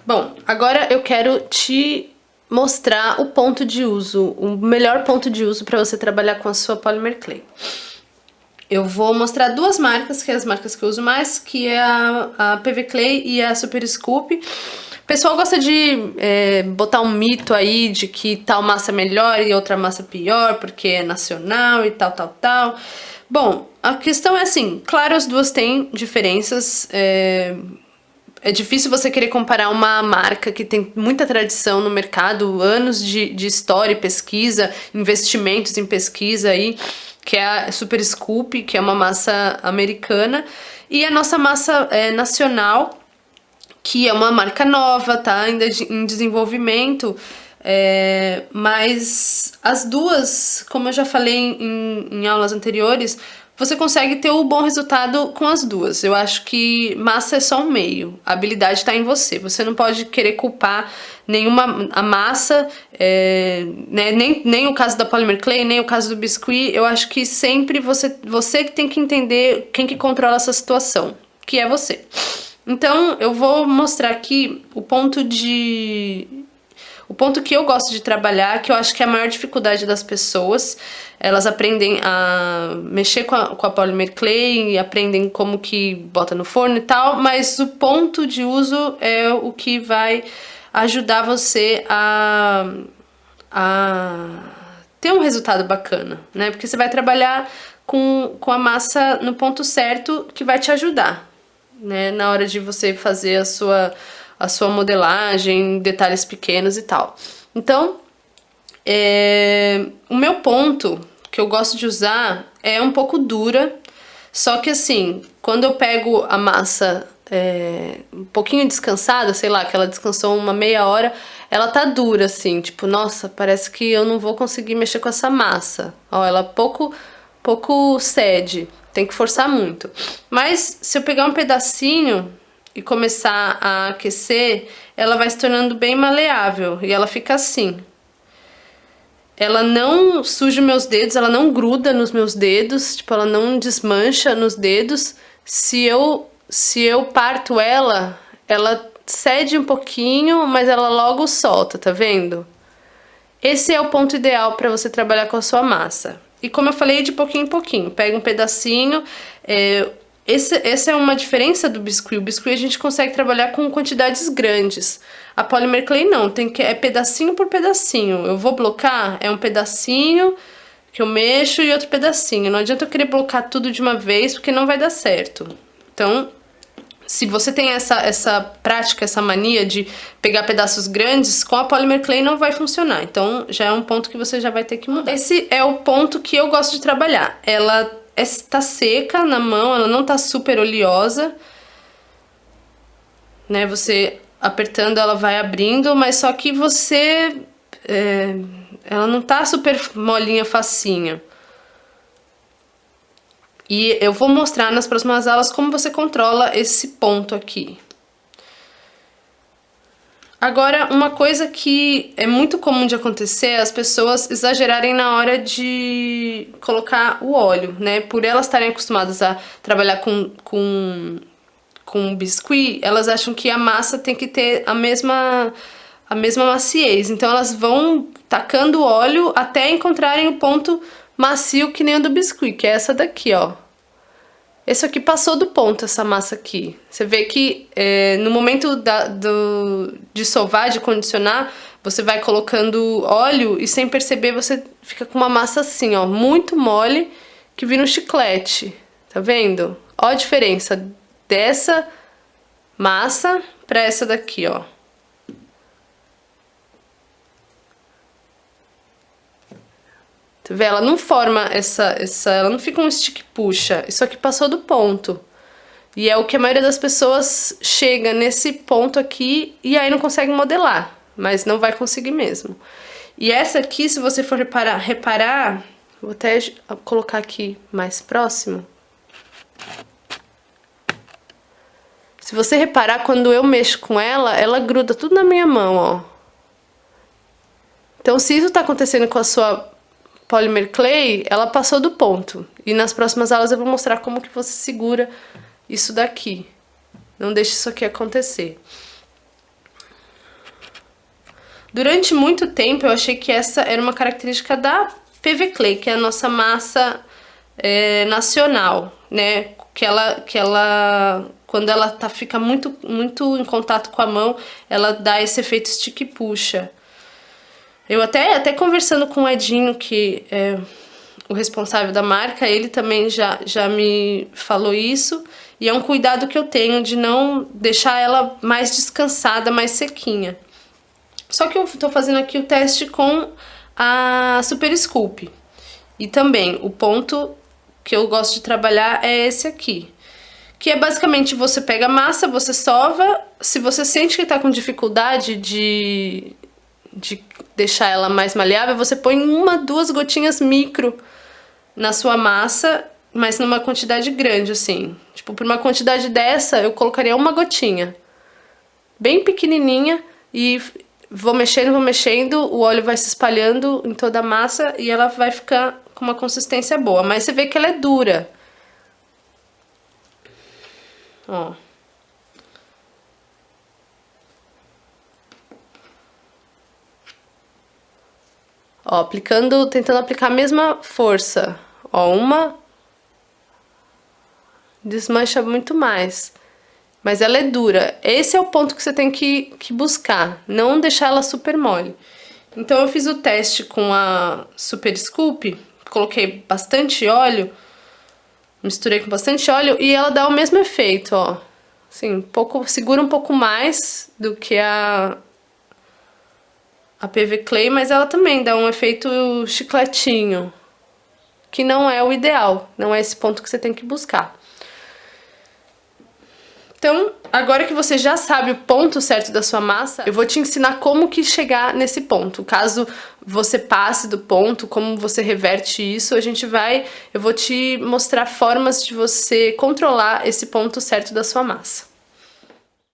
Bom, agora eu quero te mostrar o ponto de uso, o melhor ponto de uso para você trabalhar com a sua Polymer Clay. Eu vou mostrar duas marcas, que é as marcas que eu uso mais, que é a PV Clay e a Super Scoop. O pessoal gosta de botar um mito aí de que tal massa é melhor e outra massa pior, porque é nacional e tal. Bom, a questão é assim, claro, as duas têm diferenças. É difícil você querer comparar uma marca que tem muita tradição no mercado, anos de história e pesquisa, investimentos em pesquisa aí, que é a Super Scoop, que é uma massa americana, e a nossa massa nacional, que é uma marca nova, tá ainda em desenvolvimento, mas as duas, como eu já falei em aulas anteriores, você consegue ter um bom resultado com as duas. Eu acho que massa é só um meio, a habilidade está em você. Você não pode querer culpar a massa, né, nem o caso da Polymer Clay, nem o caso do biscuit. Eu acho que sempre você que tem que entender quem que controla essa situação, que é você. Então eu vou mostrar aqui o ponto que eu gosto de trabalhar, que eu acho que é a maior dificuldade das pessoas. Elas aprendem a mexer com a Polymer Clay, aprendem como que bota no forno e tal, mas o ponto de uso é o que vai ajudar você a ter um resultado bacana, né? Porque você vai trabalhar com a massa no ponto certo, que vai te ajudar, né? Na hora de você fazer a sua modelagem, detalhes pequenos e tal. Então, o meu ponto que eu gosto de usar é um pouco dura, só que assim, quando eu pego a massa um pouquinho descansada, sei lá, que ela descansou uma meia hora, ela tá dura assim, tipo, nossa, parece que eu não vou conseguir mexer com essa massa. Ó, ela pouco cede, tem que forçar muito. Mas se eu pegar um pedacinho e começar a aquecer, ela vai se tornando bem maleável e ela fica assim. Ela não suja meus dedos, ela não gruda nos meus dedos, tipo, ela não desmancha nos dedos. Se eu parto ela cede um pouquinho, mas ela logo solta, tá vendo? Esse é o ponto ideal para você trabalhar com a sua massa. E como eu falei, de pouquinho em pouquinho. Pega um pedacinho. Essa é uma diferença do biscuit. O biscuit a gente consegue trabalhar com quantidades grandes. A Polymer Clay não, é pedacinho por pedacinho. Eu vou blocar, é um pedacinho que eu mexo e outro pedacinho. Não adianta eu querer blocar tudo de uma vez, porque não vai dar certo. Então, se você tem essa prática, essa mania de pegar pedaços grandes, com a Polymer Clay não vai funcionar. Então, já é um ponto que você já vai ter que mudar. Esse é o ponto que eu gosto de trabalhar. Ela tá seca na mão, ela não tá super oleosa, né? Você apertando ela vai abrindo, mas só que ela não tá super molinha, facinha. E eu vou mostrar nas próximas aulas como você controla esse ponto aqui. Agora, uma coisa que é muito comum de acontecer é as pessoas exagerarem na hora de colocar o óleo, né? Por elas estarem acostumadas a trabalhar com biscuit, elas acham que a massa tem que ter a mesma maciez. Então elas vão tacando óleo até encontrarem o ponto macio que nem o do biscuit, que é essa daqui, ó. Esse aqui passou do ponto, essa massa aqui. Você vê que no momento de sovar, de condicionar, você vai colocando óleo e sem perceber você fica com uma massa assim, ó, muito mole, que vira um chiclete. Tá vendo? Ó a diferença dessa massa para essa daqui, ó. Tá vendo? Ela não forma ela não fica um stick puxa. Isso aqui passou do ponto. E é o que a maioria das pessoas chega nesse ponto aqui e aí não consegue modelar, mas não vai conseguir mesmo. E essa aqui, se você for reparar, vou até colocar aqui mais próximo. Se você reparar, quando eu mexo com ela gruda tudo na minha mão, ó. Então, se isso tá acontecendo com a sua Polymer Clay, ela passou do ponto. E nas próximas aulas eu vou mostrar como que você segura isso daqui. Não deixe isso aqui acontecer. Durante muito tempo eu achei que essa era uma característica da PV Clay, que é a nossa massa nacional, né? Quando ela fica muito em contato com a mão, ela dá esse efeito stick e puxa. Eu até conversando com o Edinho, que é o responsável da marca, ele também já me falou isso, e é um cuidado que eu tenho de não deixar ela mais descansada, mais sequinha. Só que eu tô fazendo aqui o teste com a Super Scoop. E também o ponto que eu gosto de trabalhar é esse aqui. Que é basicamente você pega a massa, você sova. Se você sente que tá com dificuldade de deixar ela mais maleável, você põe 1, 2 gotinhas micro na sua massa, mas numa quantidade grande, assim. Tipo, por uma quantidade dessa, eu colocaria 1 gotinha. Bem pequenininha e vou mexendo, o óleo vai se espalhando em toda a massa e ela vai ficar com uma consistência boa. Mas você vê que ela é dura. Ó. Ó, tentando aplicar a mesma força. Ó, uma desmancha muito mais. Mas ela é dura. Esse é o ponto que você tem que buscar. Não deixar ela super mole. Então eu fiz o teste com a Super Scoop. Coloquei bastante óleo. Misturei com bastante óleo e ela dá o mesmo efeito, ó. Assim, segura um pouco mais do que a PV Clay, mas ela também dá um efeito chicletinho, que não é o ideal, não é esse ponto que você tem que buscar. Então, agora que você já sabe o ponto certo da sua massa, eu vou te ensinar como que chegar nesse ponto. Caso você passe do ponto, como você reverte isso, eu vou te mostrar formas de você controlar esse ponto certo da sua massa.